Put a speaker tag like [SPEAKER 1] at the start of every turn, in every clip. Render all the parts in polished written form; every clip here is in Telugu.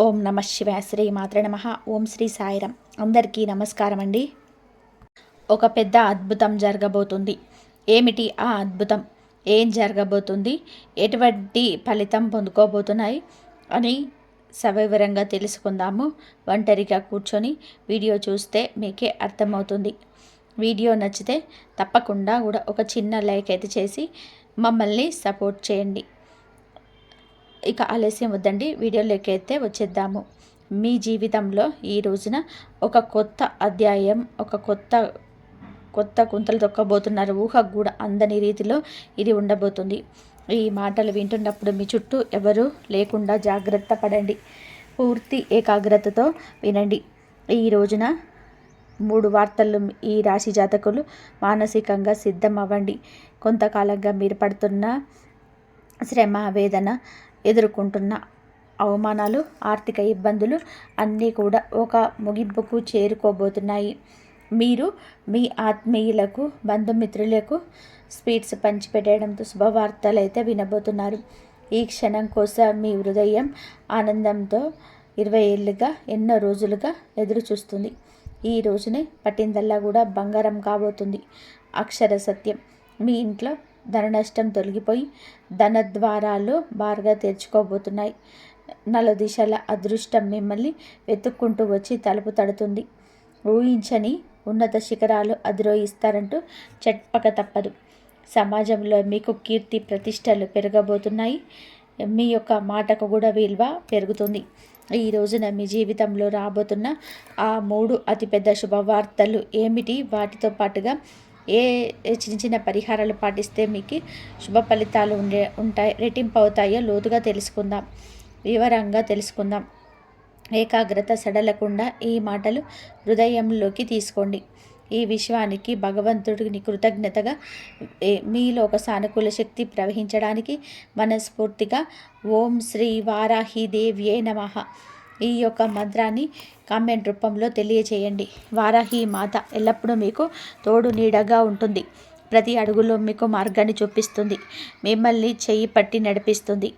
[SPEAKER 1] ఓం నమ శివాయ. శ్రీ మాత్రే నమః. ఓం శ్రీ సాయిరాం. అందరికీ నమస్కారం అండి. ఒక పెద్ద అద్భుతం జరగబోతుంది. ఏమిటి ఆ అద్భుతం? ఏం జరగబోతుంది? ఎటువంటి ఫలితం పొందుకోబోతున్నాయి అని సవివరంగా తెలుసుకుందాము. ఒంటరిగా కూర్చొని వీడియో చూస్తే మీకే అర్థమవుతుంది. వీడియో నచ్చితే తప్పకుండా కూడా ఒక చిన్న లైక్ అయితే చేసి మమ్మల్ని సపోర్ట్ చేయండి. ఇక ఆలస్యం వద్దండి, వీడియోలోకి అయితే వచ్చేద్దాము. మీ జీవితంలో ఈ రోజున ఒక కొత్త అధ్యాయం, ఒక కొత్త కుంతలు తొక్కబోతున్నారు. ఊహకు కూడా అందని రీతిలో ఇది ఉండబోతుంది. ఈ మాటలు వింటున్నప్పుడు మీ చుట్టూ ఎవరు లేకుండా జాగ్రత్త పడండి. పూర్తి ఏకాగ్రతతో వినండి. ఈ రోజున 3 వార్తలు ఈ రాశి జాతకులు మానసికంగా సిద్ధం అవ్వండి. కొంతకాలంగా మీరు పడుతున్న శ్రమ, వేదన, ఎదుర్కొంటున్న అవమానాలు, ఆర్థిక ఇబ్బందులు అన్నీ కూడా ఒక ముగింపుకు చేరుకోబోతున్నాయి. మీరు మీ ఆత్మీయులకు, బంధుమిత్రులకు స్వీట్స్ పంచిపెట్టడంతో శుభవార్తలు అయితే వినబోతున్నారు. ఈ క్షణం కోసం మీ హృదయం ఆనందంతో 20 ఏళ్ళుగా, ఎన్నో రోజులుగా ఎదురు చూస్తుంది. ఈ రోజునే పట్టిందల్లా కూడా బంగారం కాబోతుంది. అక్షర సత్యం. మీ ఇంట్లో ధన నష్టం తొలగిపోయి ధనద్వారాలు బారుగా తెరుచుకోబోతున్నాయి. నలుదిశల అదృష్టం మిమ్మల్ని వెతుక్కుంటూ వచ్చి తలుపు తడుతుంది. ఊహించని ఉన్నత శిఖరాలు అధిరోహిస్తారంటూ చెప్పక తప్పదు. సమాజంలో మీకు కీర్తి ప్రతిష్టలు పెరగబోతున్నాయి. మీ యొక్క మాటకు కూడా విలువ పెరుగుతుంది. ఈ రోజున మీ జీవితంలో రాబోతున్న ఆ 3 అతిపెద్ద శుభవార్తలు ఏమిటి? వాటితో పాటుగా ఏ చిన్న చిన్న పరిహారాలు పాటిస్తే మీకు శుభ ఫలితాలు ఉంటాయి, రెట్టింపు అవుతాయో లోతుగా తెలుసుకుందాం, వివరంగా తెలుసుకుందాం. ఏకాగ్రత సడలకుండా ఈ మాటలు హృదయంలోకి తీసుకోండి. ఈ విశ్వానికి, భగవంతుడిని కృతజ్ఞతగా మీలో ఒక సానుకూల శక్తి ప్రవహించడానికి మనస్ఫూర్తిగా ఓం శ్రీ వారాహిదేవ్యే నమః ఈ యొక్క మంత్రాన్ని కామెంట్ రూపంలో తెలియచేయండి. వారాహి మాత ఎల్లప్పుడూ మీకు తోడు నీడగా ఉంటుంది. ప్రతి అడుగులో మీకు మార్గాన్ని చూపిస్తుంది. మిమ్మల్ని చెయ్యి పట్టి నడిపిస్తుంది.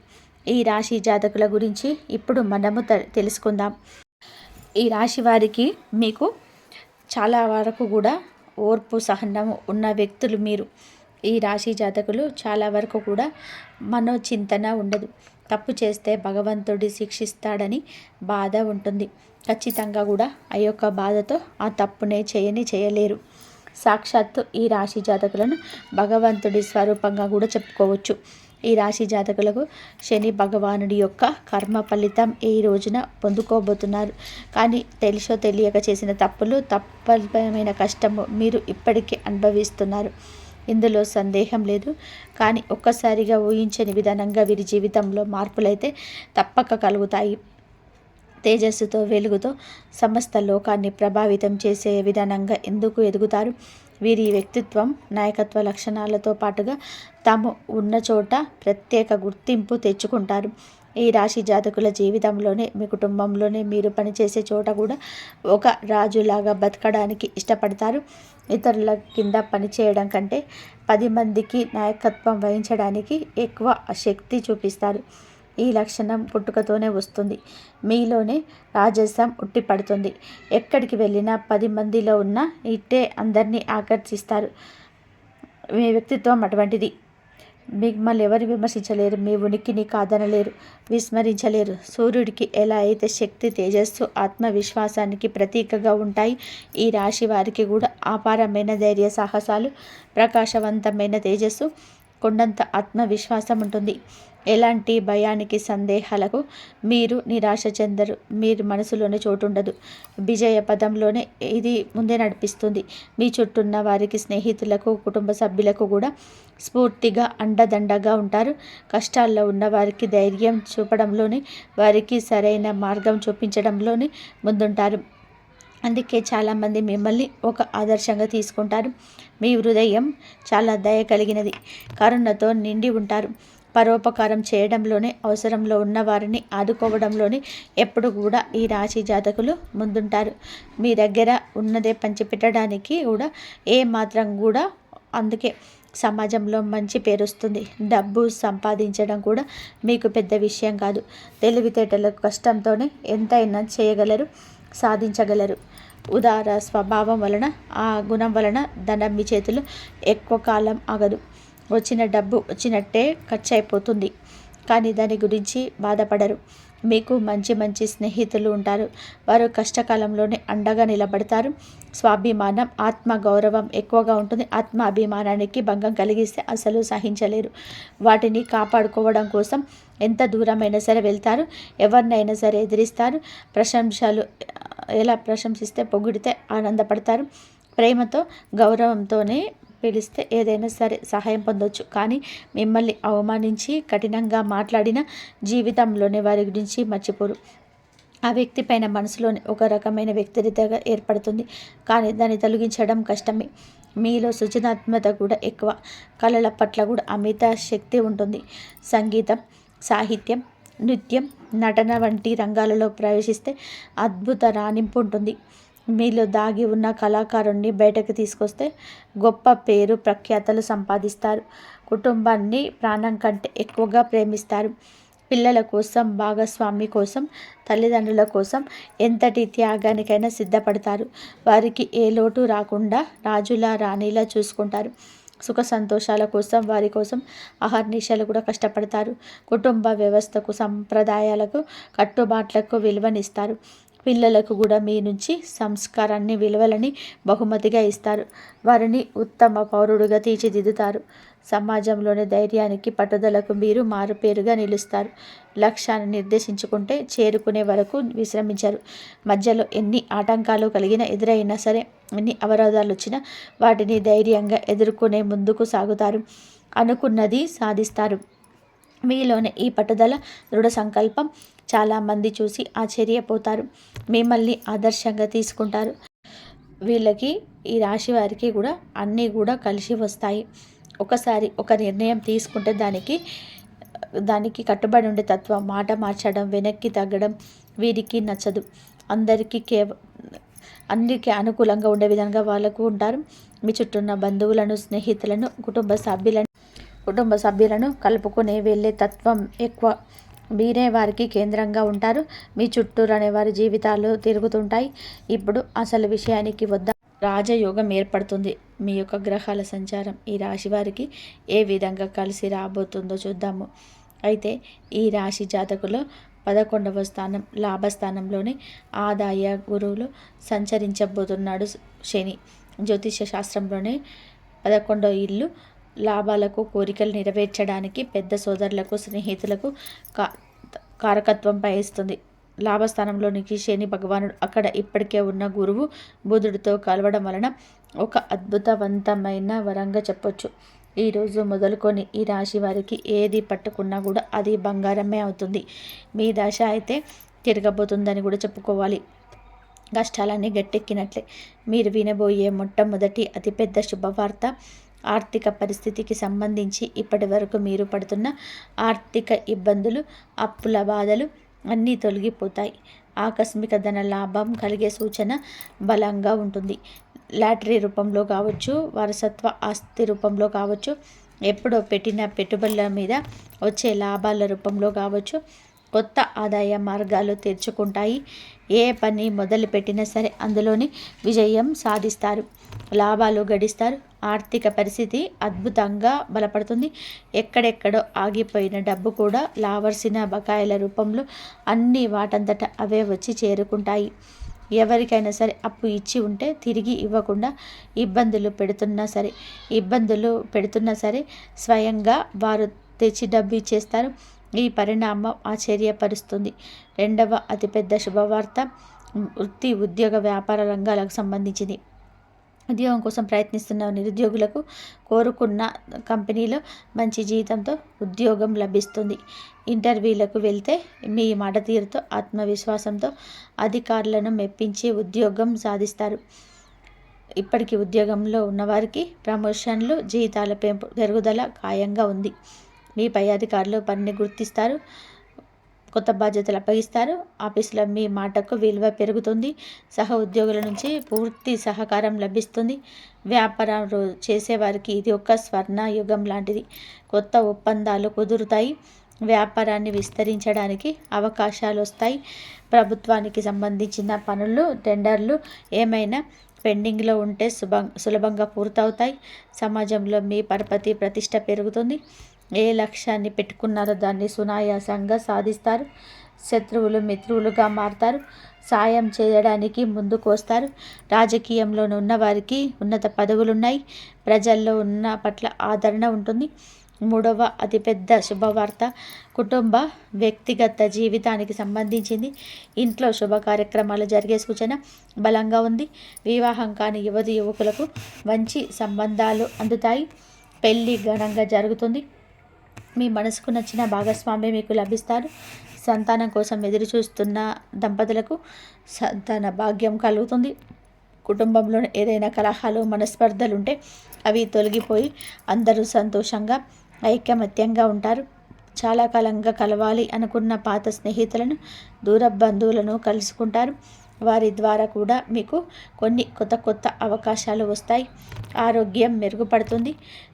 [SPEAKER 1] ఈ రాశి జాతకుల గురించి ఇప్పుడు మనము తెలుసుకుందాం. ఈ రాశి వారికి మీకు చాలా వరకు కూడా ఓర్పు, సహనము ఉన్న వ్యక్తులు మీరు. ఈ రాశి జాతకులు చాలా వరకు కూడా మనోచింతన ఉండదు. తప్పు చేస్తే భగవంతుడి శిక్షిస్తాడని బాధ ఉంటుంది. ఖచ్చితంగా కూడా ఆ యొక్క బాధతో ఆ తప్పునే చేయలేరు. సాక్షాత్తు ఈ రాశి జాతకులను భగవంతుడి స్వరూపంగా కూడా చెప్పుకోవచ్చు. ఈ రాశి జాతకులకు శని భగవానుడి యొక్క కర్మ ఫలితం ఈ రోజున పొందుకోబోతున్నారు. కానీ తెలుసో తెలియక చేసిన తప్పులు, తప్పమైన కష్టము మీరు ఇప్పటికీ అనుభవిస్తున్నారు. ఇందులో సందేహం లేదు. కానీ ఒక్కసారిగా ఊహించని విధానంగా వీరి జీవితంలో మార్పులైతే తప్పక కలుగుతాయి. తేజస్సుతో, వెలుగుతో సమస్త లోకాన్ని ప్రభావితం చేసే విధానంగా ఎందుకు ఎదుగుతారు. వీరి వ్యక్తిత్వం, నాయకత్వ లక్షణాలతో పాటుగా తాము ఉన్న చోట ప్రత్యేక గుర్తింపు తెచ్చుకుంటారు. ఈ రాశి జాతకుల జీవితంలోనే, మీ కుటుంబంలోనే, మీరు పనిచేసే చోట కూడా ఒక రాజులాగా బతకడానికి ఇష్టపడతారు. ఇతరుల కింద పనిచేయడం కంటే 10 మందికి నాయకత్వం వహించడానికి ఎక్కువ శక్తి చూపిస్తారు. ఈ లక్షణం పుట్టుకతోనే వస్తుంది. మీలోనే రాజసం ఉట్టిపడుతుంది. ఎక్కడికి వెళ్ళినా 10 మందిలో ఉన్న ఇట్టే అందరినీ ఆకర్షిస్తారు. మీ వ్యక్తిత్వం అటువంటిది. మిమ్మల్ని ఎవరు విమర్శించలేరు. మీ ఉనికిని కాదనలేరు, విస్మరించలేరు. సూర్యుడికి ఎలా అయితే శక్తి, తేజస్సు, ఆత్మవిశ్వాసానికి ప్రతీకగా ఉంటాయి, ఈ రాశి వారికి కూడా అపారమైన ధైర్య సాహసాలు, ప్రకాశవంతమైన తేజస్సు, కొండంత ఆత్మవిశ్వాసం ఉంటుంది. ఎలాంటి భయానికి, సందేహాలకు మీరు నిరాశ చెందరు. మీరు మనసులోనే చోటుండదు. విజయ పదంలోనే ఇది ముందే నడిపిస్తుంది. మీ చుట్టూన్న వారికి, స్నేహితులకు, కుటుంబ సభ్యులకు కూడా స్ఫూర్తిగా అండదండగా ఉంటారు. కష్టాల్లో ఉన్న వారికి ధైర్యం చూపడంలోనే, వారికి సరైన మార్గం చూపించడంలోనే ముందుంటారు. అందుకే చాలామంది మిమ్మల్ని ఒక ఆదర్శంగా తీసుకుంటారు. మీ హృదయం చాలా దయ కలిగినది, కరుణతో నిండి ఉంటారు. పరోపకారం చేయడంలోనే, అవసరంలో ఉన్న వారిని ఆదుకోవడంలోనే ఎప్పుడు కూడా ఈ రాశి జాతకులు ముందుంటారు. మీ దగ్గర ఉన్నదే పంచిపెట్టడానికి కూడా ఏ మాత్రం కూడా అందుకే సమాజంలో మంచి పేరు వస్తుంది. డబ్బు సంపాదించడం కూడా మీకు పెద్ద విషయం కాదు. తెలివితేటలకు కష్టంతోనే ఎంతైనా చేయగలరు, సాధించగలరు. ఉదార స్వభావం వలన, ఆ గుణం వలన ధనం మీ చేతులు ఎక్కువ కాలం ఆగదు. వచ్చిన డబ్బు వచ్చినట్టే ఖర్చు అయిపోతుంది, కానీ దాని గురించి బాధపడరు. మీకు మంచి మంచి స్నేహితులు ఉంటారు. వారు కష్టకాలంలోనే అండగా నిలబడతారు. స్వాభిమానం, ఆత్మ గౌరవం ఎక్కువగా ఉంటుంది. ఆత్మ అభిమానానికి భంగం కలిగిస్తే అసలు సహించలేరు. వాటిని కాపాడుకోవడం కోసం ఎంత దూరమైనా సరే వెళ్తారు. ఎవరినైనా సరే ఎదిరిస్తారు. ప్రశంసలు ఎలా ప్రశంసిస్తే, పొగిడితే ఆనందపడతారు. ప్రేమతో, గౌరవంతోనే పిలిస్తే ఏదైనా సరే సహాయం పొందొచ్చు. కానీ మిమ్మల్ని అవమానించి కఠినంగా మాట్లాడిన జీవితంలోనే వారి గురించి మర్చిపోరు. ఆ వ్యక్తి పైన మనసులోని ఒక రకమైన వ్యక్తిగతగా ఏర్పడుతుంది, కానీ దాన్ని తొలగించడం కష్టమే. మీలో సృజనాత్మకత కూడా ఎక్కువ. కళల పట్ల కూడా అమిత శక్తి ఉంటుంది. సంగీతం, సాహిత్యం, నృత్యం, నటన వంటి రంగాలలో ప్రవేశిస్తే అద్భుత రాణింపు ఉంటుంది. మీలో దాగి ఉన్న కళాకారుణ్ణి బయటకు తీసుకొస్తే గొప్ప పేరు ప్రఖ్యాతలు సంపాదిస్తారు. కుటుంబాన్ని ప్రాణం కంటే ఎక్కువగా ప్రేమిస్తారు. పిల్లల కోసం, భాగస్వామి కోసం, తల్లిదండ్రుల కోసం ఎంతటి త్యాగానికైనా సిద్ధపడతారు. వారికి ఏ లోటు రాకుండా రాజులా, రాణిలా చూసుకుంటారు. సుఖ సంతోషాల కోసం, వారి కోసం అహర్నిశలు కూడా కష్టపడతారు. కుటుంబ వ్యవస్థకు, సంప్రదాయాలకు, కట్టుబాట్లకు విలువనిస్తారు. పిల్లలకు కూడా మీ నుంచి సంస్కారాన్ని, విలువలని బహుమతిగా ఇస్తారు. వారిని ఉత్తమ పౌరుడుగా తీర్చిదిద్దుతారు. సమాజంలోని ధైర్యానికి, పట్టుదలకు మీరు మారుపేరుగా నిలుస్తారు. లక్ష్యాన్ని నిర్దేశించుకుంటే చేరుకునే వరకు విశ్రమించరు. మధ్యలో ఎన్ని ఆటంకాలు కలిగినా, ఎదురైనా సరే, ఎన్ని అవరోధాలు వచ్చినా వాటిని ధైర్యంగా ఎదుర్కొనే ముందుకు సాగుతారు. అనుకున్నది సాధిస్తారు. మీలోని ఈ పట్టుదల, దృఢ సంకల్పం చాలామంది చూసి ఆశ్చర్యపోతారు. మిమ్మల్ని ఆదర్శంగా తీసుకుంటారు. వీళ్ళకి, ఈ రాశి వారికి కూడా అన్నీ కూడా కలిసి వస్తాయి. ఒకసారి ఒక నిర్ణయం తీసుకుంటే దానికి కట్టుబడి ఉండే తత్వం, మాట మార్చడం, వెనక్కి తగ్గడం వీరికి నచ్చదు. అందరికీ అనుకూలంగా ఉండే విధంగా వాళ్ళకు ఉంటారు. మీ చుట్టూ ఉన్న బంధువులను, స్నేహితులను, కుటుంబ సభ్యులను కలుపుకొని వెళ్ళే తత్వం ఎక్కువ. మీరే వారికి కేంద్రంగా ఉంటారు. మీ చుట్టూరు అనే వారి జీవితాలు తిరుగుతుంటాయి. ఇప్పుడు అసలు విషయానికి వద్దాం. రాజయోగం ఏర్పడుతుంది. మీ యొక్క గ్రహాల సంచారం ఈ రాశి వారికి ఏ విధంగా కలిసి రాబోతుందో చూద్దాము. అయితే ఈ రాశి జాతకులో 11వ స్థానం, లాభస్థానంలోనే ఆదాయ గురువులు సంచరించబోతున్నాడు శని. జ్యోతిష శాస్త్రంలోనే 11వ ఇల్లు లాభాలకు, కోరికలు నెరవేర్చడానికి, పెద్ద సోదరులకు, స్నేహితులకు కారకత్వం వహిస్తుంది. లాభస్థానంలోనికి శని భగవానుడు అక్కడ ఇప్పటికే ఉన్న గురువు బుధుడితో కలవడం వలన ఒక అద్భుతవంతమైన వరంగా చెప్పొచ్చు. ఈరోజు మొదలుకొని ఈ రాశి వారికి ఏది పట్టుకున్నా కూడా అది బంగారమే అవుతుంది. మీ దశ అయితే తిరగబోతుందని కూడా చెప్పుకోవాలి. కష్టాలన్నీ గట్టెక్కినట్లే. మీరు వినబోయే మొట్టమొదటి అతిపెద్ద శుభవార్త, ఆర్థిక పరిస్థితికి సంబంధించి ఇప్పటి వరకు మీరు పడుతున్న ఆర్థిక ఇబ్బందులు, అప్పుల బాధలు అన్నీ తొలగిపోతాయి. ఆకస్మిక ధన లాభం కలిగే సూచన బలంగా ఉంటుంది. లాటరీ రూపంలో కావచ్చు, వారసత్వ ఆస్తి రూపంలో కావచ్చు, ఎప్పుడో పెట్టిన పెట్టుబడుల మీద వచ్చే లాభాల రూపంలో కావచ్చు, కొత్త ఆదాయ మార్గాలు తెరుచుకుంటాయి. ఏ పని మొదలుపెట్టినా సరే అందులోని విజయం సాధిస్తారు, లాభాలు గడిస్తారు. ఆర్థిక పరిస్థితి అద్భుతంగా బలపడుతుంది. ఎక్కడెక్కడో ఆగిపోయిన డబ్బు కూడా రావాల్సిన బకాయిల రూపంలో అన్నీ వాటంతట అవే వచ్చి చేరుకుంటాయి. ఎవరికైనా సరే అప్పు ఇచ్చి ఉంటే తిరిగి ఇవ్వకుండా ఇబ్బందులు పెడుతున్నా సరే స్వయంగా వారు తెచ్చి డబ్బు ఇచ్చేస్తారు. ఈ పరిణామం ఆశ్చర్యపరుస్తుంది. రెండవ అతిపెద్ద శుభవార్త వృత్తి, ఉద్యోగ, వ్యాపార రంగాలకు సంబంధించింది. ఉద్యోగం కోసం ప్రయత్నిస్తున్న నిరుద్యోగులకు కోరుకున్న కంపెనీలో మంచి జీతంతో ఉద్యోగం లభిస్తుంది. ఇంటర్వ్యూలకు వెళ్తే మీ మాట తీరుతో, ఆత్మవిశ్వాసంతో అధికారులను మెప్పించి ఉద్యోగం సాధిస్తారు. ఇప్పటికీ ఉద్యోగంలో ఉన్నవారికి ప్రమోషన్లు, జీతాల పెరుగుదల ఖాయంగా ఉంది. మీ పై అధికారులు పనిని గుర్తిస్తారు. కొత్త బాధ్యతలు అప్పగిస్తారు. ఆఫీసులో మీ మాటకు విలువ పెరుగుతుంది. సహ ఉద్యోగుల నుంచి పూర్తి సహకారం లభిస్తుంది. వ్యాపారం చేసేవారికి ఇది ఒక స్వర్ణ యుగం లాంటిది. కొత్త ఒప్పందాలు కుదురుతాయి. వ్యాపారాన్ని విస్తరించడానికి అవకాశాలు వస్తాయి. ప్రభుత్వానికి సంబంధించిన పనులు, టెండర్లు ఏమైనా పెండింగ్లో ఉంటే సులభంగా పూర్తవుతాయి. సమాజంలో మీ పరపతి ప్రతిష్ట పెరుగుతుంది. ఏ లక్ష్యాన్ని పెట్టుకున్నారో దాన్ని సునాయాసంగా సాధిస్తారు. శత్రువులు మిత్రులుగా మారతారు. సాయం చేయడానికి ముందుకు వస్తారు. రాజకీయంలో ఉన్న వారికి ఉన్నత పదవులున్నాయి. ప్రజల్లో ఉన్న పట్ల ఆదరణ ఉంటుంది. మూడవ అతిపెద్ద శుభవార్త కుటుంబ వ్యక్తిగత జీవితానికి సంబంధించింది. ఇంట్లో శుభ కార్యక్రమాలు జరిగే సూచన బలంగా ఉంది. వివాహం కాని యువకులకు మంచి సంబంధాలు అందుతాయి. పెళ్ళి ఘనంగా జరుగుతుంది. మీ మనసుకు నచ్చిన భాగస్వామి మీకు లభిస్తారు. సంతానం కోసం ఎదురు చూస్తున్న దంపతులకు సంతాన భాగ్యం కలుగుతుంది. కుటుంబంలో ఏదైనా కలహాలు, మనస్పర్ధలు ఉంటే అవి తొలగిపోయి అందరూ సంతోషంగా, ఐకమత్యంగా ఉంటారు. చాలా కాలంగా కలవాలి అనుకున్న పాత స్నేహితులను, దూర బంధువులను కలుసుకుంటారు. వారి ద్వారా కూడా మీకు కొన్ని కొత్త అవకాశాలు వస్తాయి. ఆరోగ్యం మెరుగుపడుతుంది.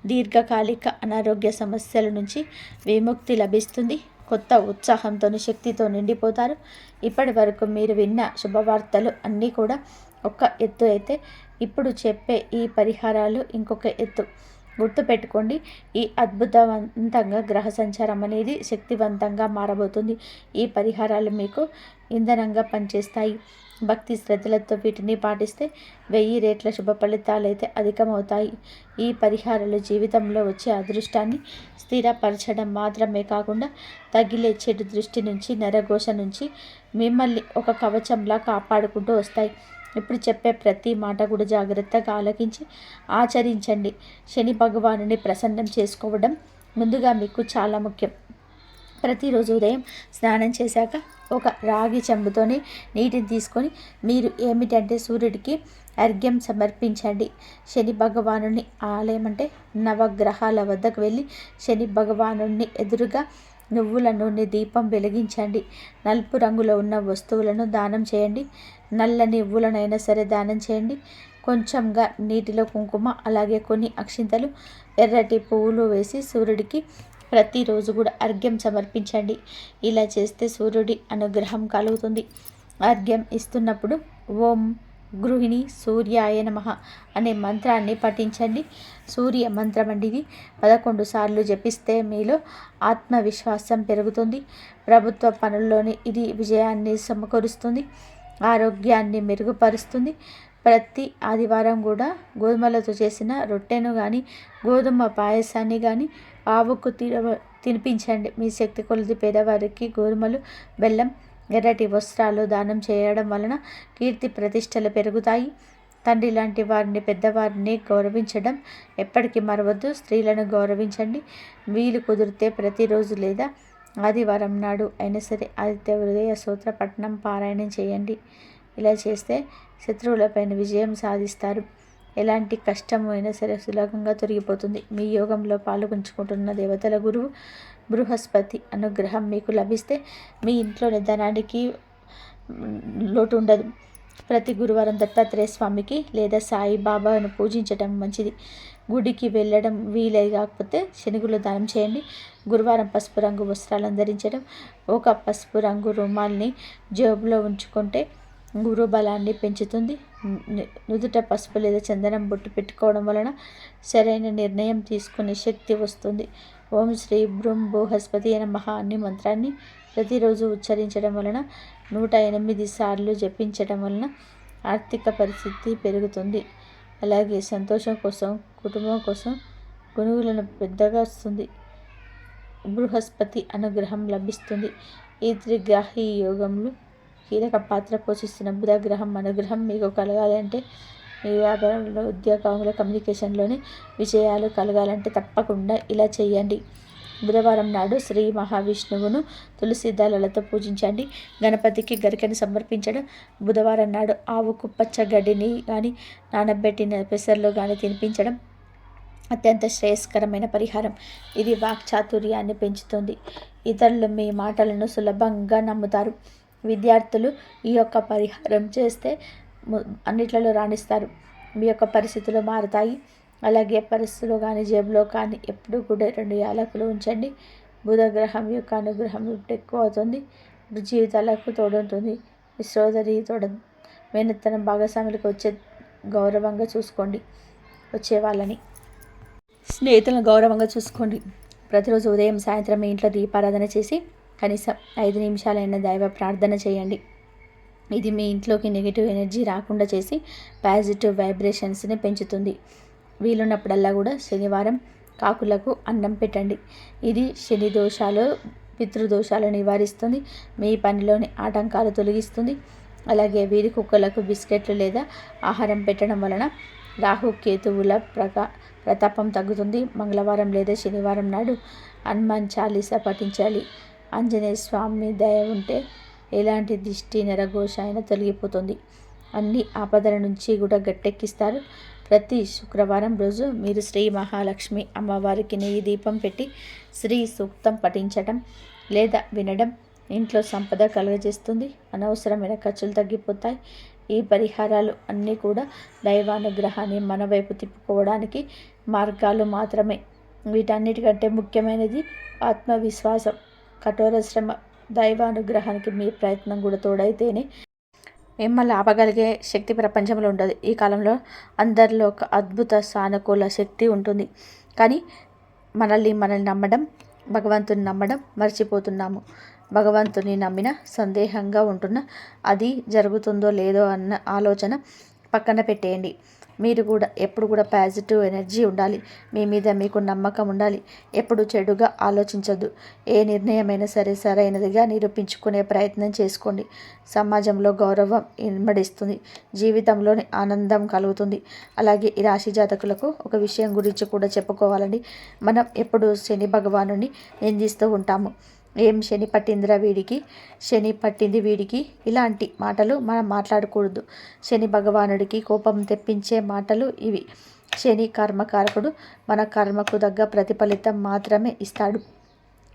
[SPEAKER 1] దీర్ఘకాలిక అనారోగ్య సమస్యల నుంచి విముక్తి లభిస్తుంది. కొత్త ఉత్సాహంతో, శక్తితో నిండిపోతారు. ఇప్పటి వరకు మీరు విన్న శుభవార్తలు అన్నీ కూడా ఒక ఎత్తు అయితే, ఇప్పుడు చెప్పే ఈ పరిహారాలు ఇంకొక ఎత్తు. గుర్తుపెట్టుకోండి, ఈ అద్భుతవంతంగా గ్రహ సంచారం అనేది శక్తివంతంగా మారబోతుంది. ఈ పరిహారాలు మీకు ఇంధనంగా పనిచేస్తాయి. భక్తి శ్రద్ధలతో వీటిని పాటిస్తే 1000 రెట్ల శుభ ఫలితాలు అయితే అధికమవుతాయి. ఈ పరిహారాలు జీవితంలో వచ్చే అదృష్టాన్ని స్థిరపరచడం మాత్రమే కాకుండా తగిలే చెడు దృష్టి నుంచి, నరఘోష నుంచి మిమ్మల్ని ఒక కవచంలా కాపాడుకుంటూ వస్తాయి. ఇప్పుడు చెప్పే ప్రతి మాట కూడా జాగ్రత్తగా ఆలకించి ఆచరించండి. శని భగవానుని ప్రసన్నం చేసుకోవడం ముందుగా మీకు చాలా ముఖ్యం. ప్రతిరోజు ఉదయం స్నానం చేశాక ఒక రాగి చెంబుతోని నీటిని తీసుకొని మీరు ఏమిటంటే సూర్యుడికి అర్ఘ్యం సమర్పించండి. శని భగవానుని ఆలయం అంటే నవగ్రహాల వద్దకు వెళ్ళి శని భగవానుని ఎదురుగా నువ్వుల నూనె దీపం వెలిగించండి. నలుపు రంగులో ఉన్న వస్తువులను దానం చేయండి. నల్లని నువ్వులనైనా సరే దానం చేయండి. కొంచెంగా నీటిలో కుంకుమ, అలాగే కొన్ని అక్షింతలు, ఎర్రటి పువ్వులు వేసి సూర్యుడికి ప్రతిరోజు కూడా అర్ఘ్యం సమర్పించండి. ఇలా చేస్తే సూర్యుడి అనుగ్రహం కలుగుతుంది. అర్ఘ్యం ఇస్తున్నప్పుడు ఓం గృహిణి సూర్యాయ నమః అనే మంత్రాన్ని పఠించండి. సూర్య మంత్రం అండి ఇది. 11 సార్లు జపిస్తే మీలో ఆత్మవిశ్వాసం పెరుగుతుంది. ప్రభుత్వ పనుల్లోని ఇది విజయాన్ని సమకూరుస్తుంది. ఆరోగ్యాన్ని మెరుగుపరుస్తుంది. ప్రతి ఆదివారం కూడా గోధుమలతో చేసిన రొట్టెను కానీ, గోధుమ పాయసాన్ని కానీ ఆవుకు తినిపించండి. మీ శక్తి కొలది పేదవారికి గోధుమలు, బెల్లం, ఎర్రటి వస్త్రాలు దానం చేయడం వలన కీర్తి ప్రతిష్టలు పెరుగుతాయి. తండ్రి లాంటి వారిని, పెద్దవారిని గౌరవించడం ఎప్పటికీ మరవద్దు. స్త్రీలను గౌరవించండి. వీలు కుదిరితే ప్రతిరోజు లేదా ఆదివారం నాడు అయినా సరే ఆదిత్య హృదయ సూత్ర పఠనం పారాయణం చేయండి. ఇలా చేస్తే శత్రువులపైన విజయం సాధిస్తారు. ఎలాంటి కష్టము అయినా సరే సులభంగా తొలగిపోతుంది. మీ యోగంలో పాల్గొంచుకుంటున్న దేవతల గురువు బృహస్పతి అనుగ్రహం మీకు లభిస్తే మీ ఇంట్లో ధనానికి లోటు ఉండదు. ప్రతి గురువారం దత్తాత్రేయ స్వామికి లేదా సాయిబాబాను పూజించడం మంచిది. గుడికి వెళ్ళడం వీలై కాకపోతే శనిగులు దానం చేయండి. గురువారం పసుపు రంగు వస్త్రాలను ధరించడం, ఒక పసుపు రంగు రుమాల్ని జేబులో ఉంచుకుంటే గురు బలాన్ని పెంచుతుంది. నుదుట పసుపు లేదా చందనం బొట్టు పెట్టుకోవడం వలన సరైన నిర్ణయం తీసుకునే శక్తి వస్తుంది. ఓం శ్రీ బృం బృహస్పతి నమః అనే మంత్రాన్ని ప్రతిరోజు ఉచ్చరించడం వలన 108 సార్లు జపించడం వలన ఆర్థిక పరిస్థితి పెరుగుతుంది. అలాగే సంతోషం కోసం, కుటుంబం కోసం గునుగులను పెద్దగా వస్తుంది. బృహస్పతి అనుగ్రహం లభిస్తుంది. ఈ త్రిగ్రాహి యోగంలో కీలక పాత్ర పోషిస్తున్న బుధగ్రహం అనుగ్రహం మీకు కలగాలి అంటే, మీ వ్యాపారంలో, ఉద్యోగంలో, కమ్యూనికేషన్లోని విజయాలు కలగాలంటే తప్పకుండా ఇలా చేయండి. బుధవారం నాడు శ్రీ మహావిష్ణువును తులసి దళాలతో పూజించండి. గణపతికి గరికని సమర్పించడం. బుధవారం నాడు ఆవుకు పచ్చగడ్డిని కానీ, నానబెట్టిన పెసర్లు కానీ తినిపించడం. అత్యంత శ్రేయస్కరమైన పరిహారం. ఇది వాక్చాతుర్యాన్ని పెంచుతుంది. ఇతరులు మీ మాటలను సులభంగా నమ్ముతారు. విద్యార్థులు ఈ యొక్క పరిహారం చేస్తే అన్నిట్లలో రాణిస్తారు. మీ యొక్క పరిస్థితులు మారుతాయి. అలాగే పరిస్థితులు కానీ జేబులో కానీ ఎప్పుడూ కూడా 2 యాలకులు ఉంచండి. బుధగ్రహం యొక్క అనుగ్రహం ఇప్పుడు ఎక్కువ అవుతుంది. జీవితాలకు తోడుంటుంది. మీ సోదరి మేనత్తనం భాగస్వాములకు వచ్చే గౌరవంగా చూసుకోండి. వచ్చే వాళ్ళని స్నేహితులను గౌరవంగా చూసుకోండి. ప్రతిరోజు ఉదయం సాయంత్రం మీ ఇంట్లో దీపారాధన చేసి కనీసం 5 నిమిషాలైన దైవ ప్రార్థన చేయండి. ఇది మీ ఇంట్లోకి నెగిటివ్ ఎనర్జీ రాకుండా చేసి పాజిటివ్ వైబ్రేషన్స్ని పెంచుతుంది. వీలున్నప్పుడల్లా కూడా శనివారం కాకులకు అన్నం పెట్టండి. ఇది శని దోషాలు పితృదోషాలు నివారిస్తుంది. మీ పనిలోని ఆటంకాలు తొలగిస్తుంది. అలాగే వీధి కుక్కలకు బిస్కెట్లు లేదా ఆహారం పెట్టడం వలన రాహు కేతువుల ప్రతాపం తగ్గుతుంది. మంగళవారం లేదా శనివారం నాడు హనుమాన్ చాలీసా పఠించాలి. ఆంజనేయ స్వామి దయ ఉంటే ఎలాంటి దిష్టి నరఘోష అయినా తొలగిపోతుంది. అన్ని ఆపదల నుంచి కూడా గట్టెక్కిస్తారు. ప్రతి శుక్రవారం రోజు మీరు శ్రీ మహాలక్ష్మి అమ్మవారికి నెయ్యి దీపం పెట్టి శ్రీ సూక్తం పఠించడం లేదా వినడం ఇంట్లో సంపద కలుగజేస్తుంది. అనవసరమైన ఖర్చులు తగ్గిపోతాయి. ఈ పరిహారాలు అన్నీ కూడా దైవానుగ్రహాన్ని మన వైపు తిప్పుకోవడానికి మార్గాలు మాత్రమే. వీటన్నిటికంటే ముఖ్యమైనది ఆత్మవిశ్వాసం, కఠోర శ్రమ. దైవానుగ్రహానికి మీ ప్రయత్నం కూడా తోడైతేనే మిమ్మల్ని ఆపగలిగే శక్తి ప్రపంచంలో ఉండదు. ఈ కాలంలో అందరిలో ఒక అద్భుత సానుకూల శక్తి ఉంటుంది. కానీ మనల్ని నమ్మడం, భగవంతుని నమ్మడం మర్చిపోతున్నాము. భగవంతుని నమ్మిన సందేహంగా ఉంటున్న అది జరుగుతుందో లేదో అన్న ఆలోచన పక్కన పెట్టేయండి. మీరు కూడా ఎప్పుడు కూడా పాజిటివ్ ఎనర్జీ ఉండాలి. మీ మీద మీకు నమ్మకం ఉండాలి. ఎప్పుడు చెడుగా ఆలోచించొద్దు. ఏ నిర్ణయమైనా సరే సరైనదిగా నిరూపించుకునే ప్రయత్నం చేసుకోండి. సమాజంలో గౌరవం ఇమ్మడిస్తుంది. జీవితంలోని ఆనందం కలుగుతుంది. అలాగే ఈ రాశి జాతకులకు ఒక విషయం గురించి కూడా చెప్పుకోవాలండి. మనం ఎప్పుడు శని భగవానుని నిందిస్తూ ఉంటాము. ఏం శని పట్టిందిరా వీడికి, శని పట్టింది వీడికి, ఇలాంటి మాటలు మనం మాట్లాడకూడదు. శని భగవానుడికి కోపం తెప్పించే మాటలు ఇవి. శని కర్మకారకుడు. మన కర్మకు తగ్గ ప్రతిఫలితం మాత్రమే ఇస్తాడు.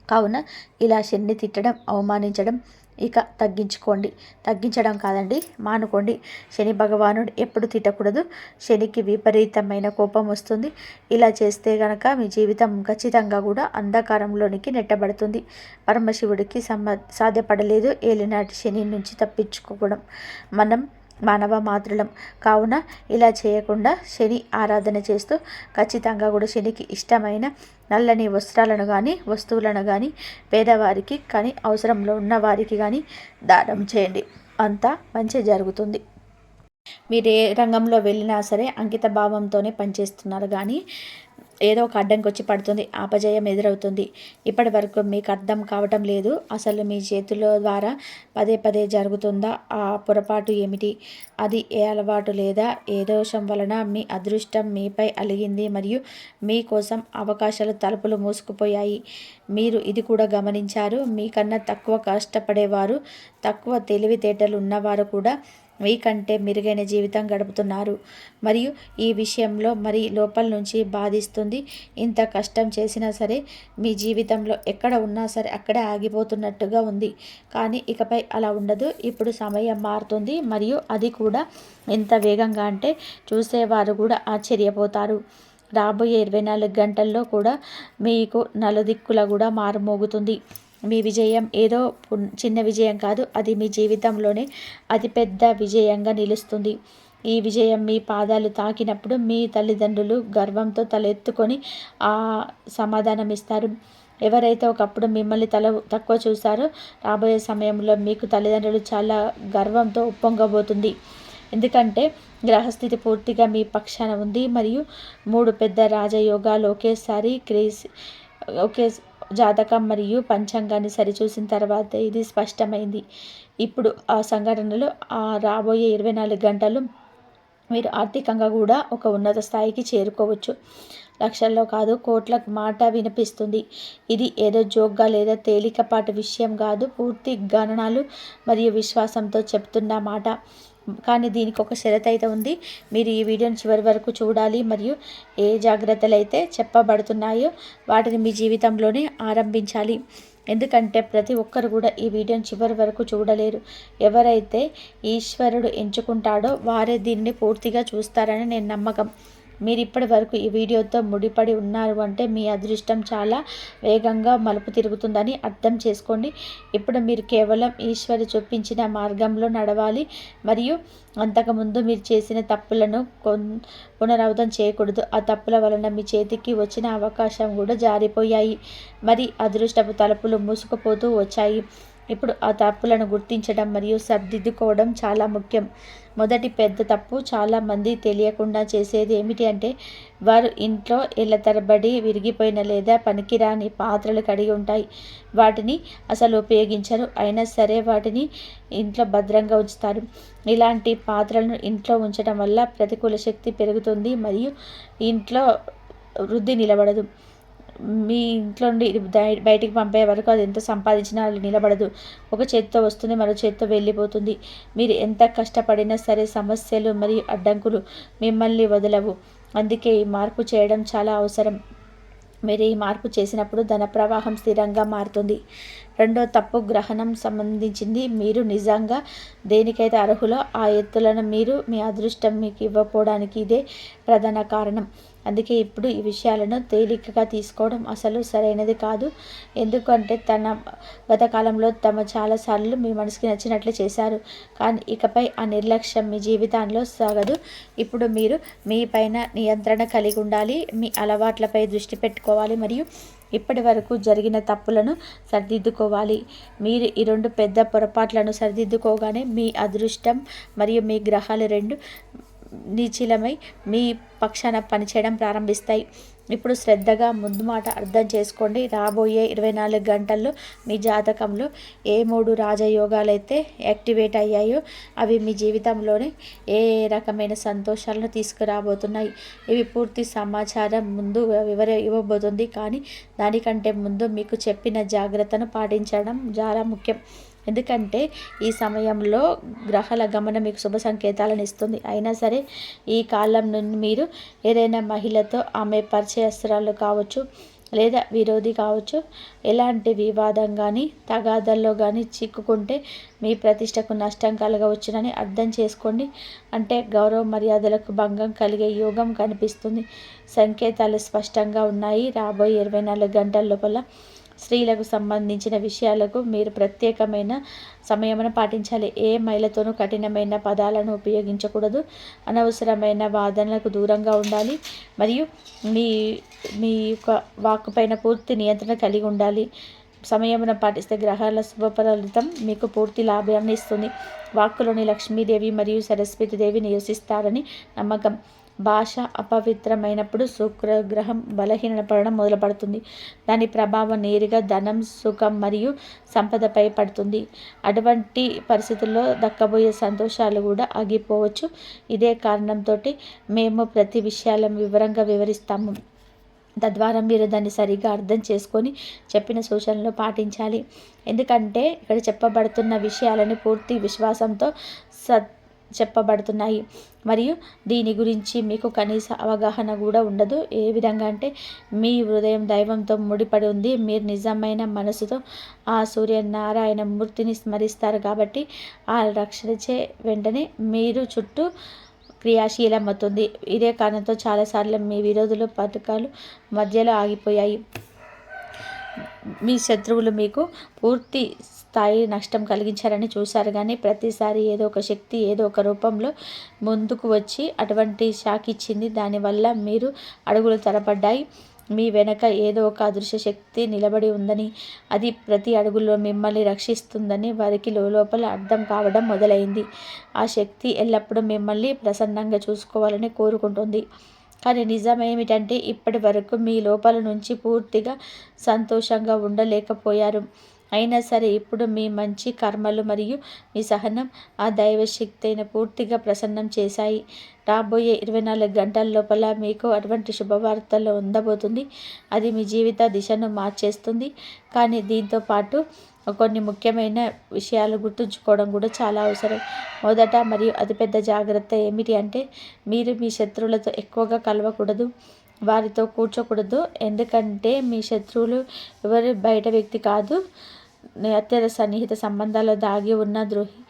[SPEAKER 1] కావున ఇలా శని తిట్టడం, అవమానించడం ఇక తగ్గించుకోండి. తగ్గించడం కాదండి, మానుకోండి. శని భగవానుడు ఎప్పుడు తిట్టకూడదు. శనికి విపరీతమైన కోపం వస్తుంది. ఇలా చేస్తే గనక మీ జీవితం ఖచ్చితంగా కూడా అంధకారంలోనికి నెట్టబడుతుంది. పరమశివుడికి సాధ్యపడలేదు ఏలినాటి శని నుంచి తప్పించుకోవడం. మనం మానవ మాతృలం కావున ఇలా చేయకుండా శని ఆరాధన చేస్తూ ఖచ్చితంగా కూడా శనికి ఇష్టమైన నల్లని వస్త్రాలను కానీ వస్తువులను కానీ పేదవారికి కానీ అవసరంలో ఉన్న వారికి కానీ దానం చేయండి. అంతా మంచి జరుగుతుంది. మీరు ఏ రంగంలో వెళ్ళినా సరే అంకిత భావంతోనే పనిచేస్తున్నారు. కానీ ఏదో ఒక అడ్డంకి వచ్చి పడుతుంది, అపజయం ఎదురవుతుంది. ఇప్పటి వరకు మీకు అర్థం కావటం లేదు. అసలు మీ చేతుల ద్వారా పదే జరుగుతుందా ఆ పొరపాటు ఏమిటి? అది ఏ అలవాటు లేదా ఏ దోషం వలన మీ అదృష్టం మీపై అలిగింది మరియు మీకోసం అవకాశాలు తలుపులు మూసుకుపోయాయి. మీరు ఇది కూడా గమనించారు. మీకన్నా తక్కువ కష్టపడేవారు, తక్కువ తెలివితేటలు ఉన్నవారు కూడా మీకంటే మెరుగైన జీవితం గడుపుతున్నారు. మరియు ఈ విషయంలో మరి లోపల నుంచి బాధిస్తుంది. ఇంత కష్టం చేసినా సరే మీ జీవితంలో ఎక్కడ ఉన్నా సరే అక్కడే ఆగిపోతున్నట్టుగా ఉంది. కానీ ఇకపై అలా ఉండదు. ఇప్పుడు సమయం మారుతుంది. మరియు అది కూడా ఎంత వేగంగా అంటే చూసేవారు కూడా ఆశ్చర్యపోతారు. రాబోయే 24 గంటల్లో కూడా మీకు నలుదిక్కుల కూడా మారుమోగుతుంది. మీ విజయం ఏదో చిన్న విజయం కాదు. అది మీ జీవితంలోనే అతిపెద్ద విజయంగా నిలుస్తుంది. ఈ విజయం మీ పాదాలు తాకినప్పుడు మీ తల్లిదండ్రులు గర్వంతో తలెత్తుకొని సమాధానం ఇస్తారు. ఎవరైతే ఒకప్పుడు మిమ్మల్ని తక్కువ చూశారో రాబోయే సమయంలో మీకు తల్లిదండ్రులు చాలా గర్వంతో ఉప్పొంగబోతుంది. ఎందుకంటే గ్రహస్థితి పూర్తిగా మీ పక్షాన ఉంది. మరియు 3 పెద్ద రాజయోగాలు ఒకేసారి ఒకే జాతకం మరియు పంచాంగాన్ని సరిచూసిన తర్వాత ఇది స్పష్టమైంది. ఇప్పుడు ఆ సంఘటనలు రాబోయే 24 గంటలు మీరు ఆర్థికంగా కూడా ఒక ఉన్నత స్థాయికి చేరుకోవచ్చు. లక్షల్లో కాదు, కోట్ల మాట వినిపిస్తుంది. ఇది ఏదో జోక్గా లేదా తేలికపాటి విషయం కాదు. పూర్తి గణనాలు మరియు విశ్వాసంతో చెప్తున్న మాట. కానీ దీనికి ఒక షరతు అయితే ఉంది. మీరు ఈ వీడియోని చివరి వరకు చూడాలి మరియు ఏ జాగ్రత్తలు అయితే చెప్పబడుతున్నాయో వాటిని మీ జీవితంలోనే ఆరంభించాలి. ఎందుకంటే ప్రతి ఒక్కరు కూడా ఈ వీడియోని చివరి వరకు చూడలేరు. ఎవరైతే ఈశ్వరుడు ఎంచుకుంటాడో వారే దీన్ని పూర్తిగా చూస్తారని నేను నమ్మకం. మీరు ఇప్పటి వరకు ఈ వీడియోతో ముడిపడి ఉన్నారు అంటే మీ అదృష్టం చాలా వేగంగా మలుపు తిరుగుతుందని అర్థం చేసుకోండి. ఇప్పుడు మీరు కేవలం ఈశ్వరు చూపించిన మార్గంలో నడవాలి మరియు అంతకుముందు మీరు చేసిన తప్పులను పునరావృతం చేయకూడదు. ఆ తప్పుల వలన మీ చేతికి వచ్చిన అవకాశం కూడా జారిపోయాయి. మరి అదృష్టపు తలుపులు మూసుకుపోతూ వచ్చాయి. ఇప్పుడు ఆ తప్పులను గుర్తించడం మరియు సరిదిద్దుకోవడం చాలా ముఖ్యం. మొదటి పెద్ద తప్పు చాలామంది తెలియకుండా చేసేది ఏమిటి అంటే వారు ఇంట్లో ఏళ్ళ తరబడి విరిగిపోయిన లేదా పనికిరాని పాత్రలు కడిగి ఉంటాయి. వాటిని అసలు ఉపయోగించరు, అయినా సరే వాటిని ఇంట్లో భద్రంగా ఉంచుతారు. ఇలాంటి పాత్రలను ఇంట్లో ఉంచడం వల్ల ప్రతికూల శక్తి పెరుగుతుంది మరియు ఇంట్లో వృద్ధి నిలబడదు. మీ ఇంట్లో నుండి బయటికి పంపే వరకు అది ఎంత సంపాదించినా అది నిలబడదు. ఒక చేత్తో వస్తుంది, మరో చేత్తో వెళ్ళిపోతుంది. మీరు ఎంత కష్టపడినా సరే సమస్యలు మరియు అడ్డంకులు మిమ్మల్ని వదలవు. అందుకే ఈ మార్పు చేయడం చాలా అవసరం. మీరు ఈ మార్పు చేసినప్పుడు ధన ప్రవాహం స్థిరంగా మారుతుంది. రెండో తప్పు గ్రహణం సంబంధించింది. మీరు నిజంగా దేనికైతే అర్హులో ఆ ఎత్తులను మీరు మీ అదృష్టం మీకు ఇవ్వకపోవడానికి ఇదే ప్రధాన కారణం. అందుకే ఇప్పుడు ఈ విషయాలను తేలికగా తీసుకోవడం అసలు సరైనది కాదు. ఎందుకంటే గత కాలంలో చాలాసార్లు మీ మనసుకి నచ్చినట్లు చేశారు, కానీ ఇకపై ఆ నిర్లక్ష్యం మీ జీవితంలో సాగదు. ఇప్పుడు మీరు మీ పైన నియంత్రణ కలిగి ఉండాలి, మీ అలవాట్లపై దృష్టి పెట్టుకోవాలి మరియు ఇప్పటి వరకు జరిగిన తప్పులను సరిదిద్దుకోవాలి. మీరు ఈ రెండు పెద్ద పొరపాట్లను సరిదిద్దుకోగానే మీ అదృష్టం మరియు మీ గ్రహాలు రెండు నిశ్చలమై మీ పక్షాన పనిచేయడం ప్రారంభిస్తాయి. ఇప్పుడు శ్రద్ధగా ముందు మాట అర్థం చేసుకోండి. రాబోయే 24 గంటల్లో మీ జాతకంలో ఏ 3 రాజయోగాలు అయితే యాక్టివేట్ అయ్యాయో అవి మీ జీవితంలోనే ఏ రకమైన సంతోషాలను తీసుకురాబోతున్నాయి. ఇవి పూర్తి సమాచారం ముందు ఇవ్వబోతుంది, కానీ దానికంటే ముందు మీకు చెప్పిన జాగ్రత్తను పాటించడం చాలా ముఖ్యం. ఎందుకంటే ఈ సమయంలో గ్రహాల గమనం మీకు శుభ సంకేతాలను ఇస్తుంది. అయినా సరే ఈ కాలం నుండి మీరు ఏదైనా మహిళతో ఆమె పరిచయస్తురాలు కావచ్చు లేదా విరోధి కావచ్చు ఎలాంటి వివాదం కానీ తగాదల్లో కానీ చిక్కుకుంటే మీ ప్రతిష్టకు నష్టం కలగవచ్చునని అర్థం చేసుకోండి. అంటే గౌరవ మర్యాదలకు భంగం కలిగే యోగం కనిపిస్తుంది. సంకేతాలు స్పష్టంగా ఉన్నాయి. రాబోయే 24 గంటల లోపల స్త్రీలకు సంబంధించిన విషయాలకు మీరు ప్రత్యేకమైన సంయమనం పాటించాలి. ఏ మహిళతోనూ కఠినమైన పదాలను ఉపయోగించకూడదు. అనవసరమైన వాదనలకు దూరంగా ఉండాలి మరియు మీ మీ యొక్క వాక్కు పైన పూర్తి నియంత్రణ కలిగి ఉండాలి. సంయమనం పాటిస్తే గ్రహాల శుభ ఫలితం మీకు పూర్తి లాభాన్ని ఇస్తుంది. వాక్కులోని లక్ష్మీదేవి మరియు సరస్వతీదేవి నివసిస్తారని నమ్మకం. భాష అపవిత్రమైనప్పుడు శుక్రగ్రహం బలహీనపడడం మొదలుపడుతుంది. దాని ప్రభావం నేరుగా ధనం, సుఖం మరియు సంపదపై పడుతుంది. అటువంటి పరిస్థితుల్లో దక్కబోయే సంతోషాలు కూడా ఆగిపోవచ్చు. ఇదే కారణంతో మేము ప్రతి విషయాలను వివరంగా వివరిస్తాము. తద్వారా మీరు దాన్ని సరిగా అర్థం చేసుకొని చెప్పిన సూచనలు పాటించాలి. ఎందుకంటే ఇక్కడ చెప్పబడుతున్న విషయాలని పూర్తి విశ్వాసంతో చెప్పబడుతున్నాయి మరియు దీని గురించి మీకు కనీస అవగాహన కూడా ఉండదు. ఏ విధంగా అంటే మీ హృదయం దైవంతో ముడిపడి ఉంది. మీరు నిజమైన మనసుతో ఆ సూర్యనారాయణ మూర్తిని స్మరిస్తారు కాబట్టి ఆ రక్షణచే వెంటనే మీరు చుట్టూ క్రియాశీలమవుతుంది. ఇదే కారణంతో చాలాసార్లు మీ విరోధులు పథకాలు మధ్యలో ఆగిపోయాయి. మీ శత్రువులు మీకు పూర్తి స్థాయి నష్టం కలిగించారని చూశారు, కానీ ప్రతిసారి ఏదో ఒక శక్తి ఏదో ఒక రూపంలో ముందుకు వచ్చి అటువంటి షాక్ ఇచ్చింది. దానివల్ల మీరు అడుగులు తరబడ్డాయి. మీ వెనక ఏదో ఒక అదృశ్య శక్తి నిలబడి ఉందని, అది ప్రతి అడుగులో మిమ్మల్ని రక్షిస్తుందని వారికి లోపల అర్థం కావడం మొదలైంది. ఆ శక్తి ఎల్లప్పుడూ మిమ్మల్ని ప్రసన్నంగా చూసుకోవాలని కోరుకుంటుంది. కానీ నిజమేమిటంటే ఇప్పటి వరకు మీ లోపల నుంచి పూర్తిగా సంతోషంగా ఉండలేకపోయారు. అయినా సరే ఇప్పుడు మీ మంచి కర్మలు మరియు మీ సహనం ఆ దైవశక్తి అయిన పూర్తిగా ప్రసన్నం చేశాయి. రాబోయే 24 గంటల లోపల మీకు అటువంటి శుభవార్తలు ఉండబోతుంది. అది మీ జీవిత దిశను మార్చేస్తుంది. కానీ దీంతో పాటు కొన్ని ముఖ్యమైన విషయాలు గుర్తుంచుకోవడం కూడా చాలా అవసరం. మొదట మరియు అతిపెద్ద జాగ్రత్త ఏమిటి అంటే మీరు మీ శత్రువులతో ఎక్కువగా కలవకూడదు, వారితో కూర్చోకూడదు. ఎందుకంటే మీ శత్రువులు ఎవరు బయట వ్యక్తి కాదు, అత్యంత సన్నిహిత సంబంధాల్లో దాగి ఉన్న ద్రోహి.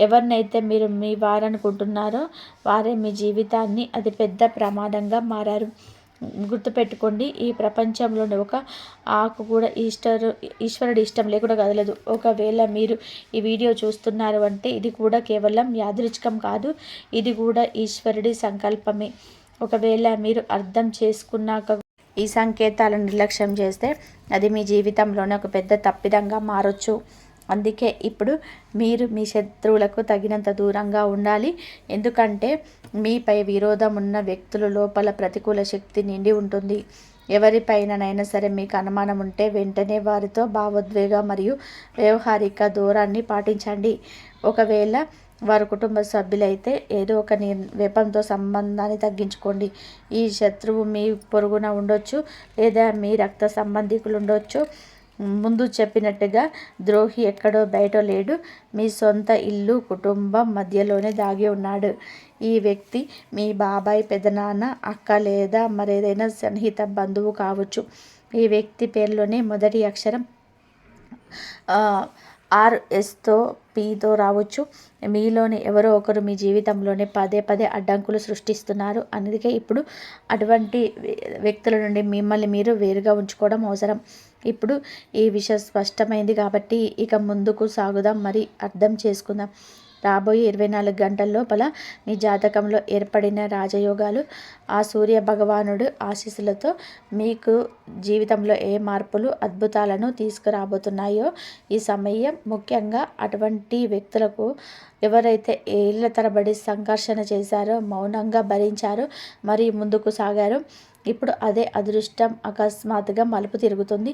[SPEAKER 1] ఎవరినైతే మీరు మీ వారనుకుంటున్నారో వారే మీ జీవితాన్ని అతిపెద్ద ప్రమాదంగా మారారు. గుర్తుపెట్టుకోండి, ఈ ప్రపంచంలోని ఒక ఆకు కూడా ఈశ్వరుడి ఇష్టం లేకుండా కదలదు. ఒకవేళ మీరు ఈ వీడియో చూస్తున్నారు అంటే ఇది కూడా కేవలం యాదృచ్ఛికం కాదు, ఇది కూడా ఈశ్వరుడి సంకల్పమే. ఒకవేళ మీరు అర్థం చేసుకున్నాక ఈ సంకేతాలను నిర్లక్ష్యం చేస్తే అది మీ జీవితంలోనే ఒక పెద్ద తప్పిదంగా మారొచ్చు. అందుకే ఇప్పుడు మీరు మీ శత్రువులకు తగినంత దూరంగా ఉండాలి. ఎందుకంటే మీపై విరోధం ఉన్న వ్యక్తుల లోపల ప్రతికూల శక్తి నిండి ఉంటుంది. ఎవరిపైననైనా సరే మీకు అనుమానం ఉంటే వెంటనే వారితో భావోద్వేగ మరియు వ్యవహారిక దూరాన్ని పాటించండి. ఒకవేళ వారు కుటుంబ సభ్యులైతే ఏదో ఒక వెపంతో సంబంధాన్ని తగ్గించుకోండి. ఈ శత్రువు మీ పొరుగున ఉండొచ్చు లేదా మీ రక్త సంబంధికులు ఉండొచ్చు. ముందు చెప్పినట్టుగా ద్రోహి ఎక్కడో బయట లేడు, మీ సొంత ఇల్లు కుటుంబం మధ్యలోనే దాగి ఉన్నాడు. ఈ వ్యక్తి మీ బాబాయ్, పెదనాన్న, అక్క లేదా మరేదైనా సన్నిహిత బంధువు కావచ్చు. ఈ వ్యక్తి పేరులోనే మొదటి అక్షరం ఆర్ఎస్తో పీతో రావచ్చు. మీలోని ఎవరో ఒకరు మీ జీవితంలోనే పదే పదే అడ్డంకులు సృష్టిస్తున్నారు. అందుకే ఇప్పుడు అటువంటి వ్యక్తుల నుండి మిమ్మల్ని మీరు వేరుగా ఉంచుకోవడం అవసరం. ఇప్పుడు ఈ విషయం స్పష్టమైంది కాబట్టి ఇక ముందుకు సాగుదాం, మరి అర్థం చేసుకుందాం. రాబోయే 24 గంటల లోపల మీ జాతకంలో ఏర్పడిన రాజయోగాలు, ఆ సూర్య భగవానుడు ఆశీస్సులతో మీకు జీవితంలో ఏ మార్పులు, అద్భుతాలను తీసుకురాబోతున్నాయో ఈ సమయం ముఖ్యంగా అటువంటి వ్యక్తులకు ఎవరైతే ఏళ్ల తరబడి సంఘర్షణ చేశారో, మౌనంగా భరించారో, మరి ముందుకు సాగారో, ఇప్పుడు అదే అదృష్టం అకస్మాత్తుగా మలుపు తిరుగుతుంది.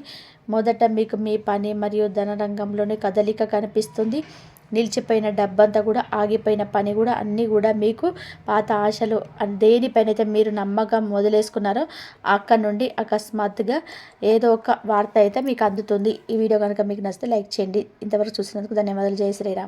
[SPEAKER 1] మొదట మీకు మీ పని మరియు ధన రంగంలోనే కదలిక కనిపిస్తుంది. నిలిచిపోయిన డబ్బంతా కూడా, ఆగిపోయిన పని కూడా, అన్నీ కూడా మీకు పాత ఆశలు దేనిపైనైతే మీరు నమ్మకం వదిలేసుకున్నారో అక్కడ నుండి అకస్మాత్తుగా ఏదో ఒక వార్త అయితే మీకు అందుతుంది. ఈ వీడియో కనుక మీకు నచ్చితే లైక్ చేయండి. ఇంతవరకు చూసినందుకు ధన్యవాదాలు. జై శ్రీరామ్.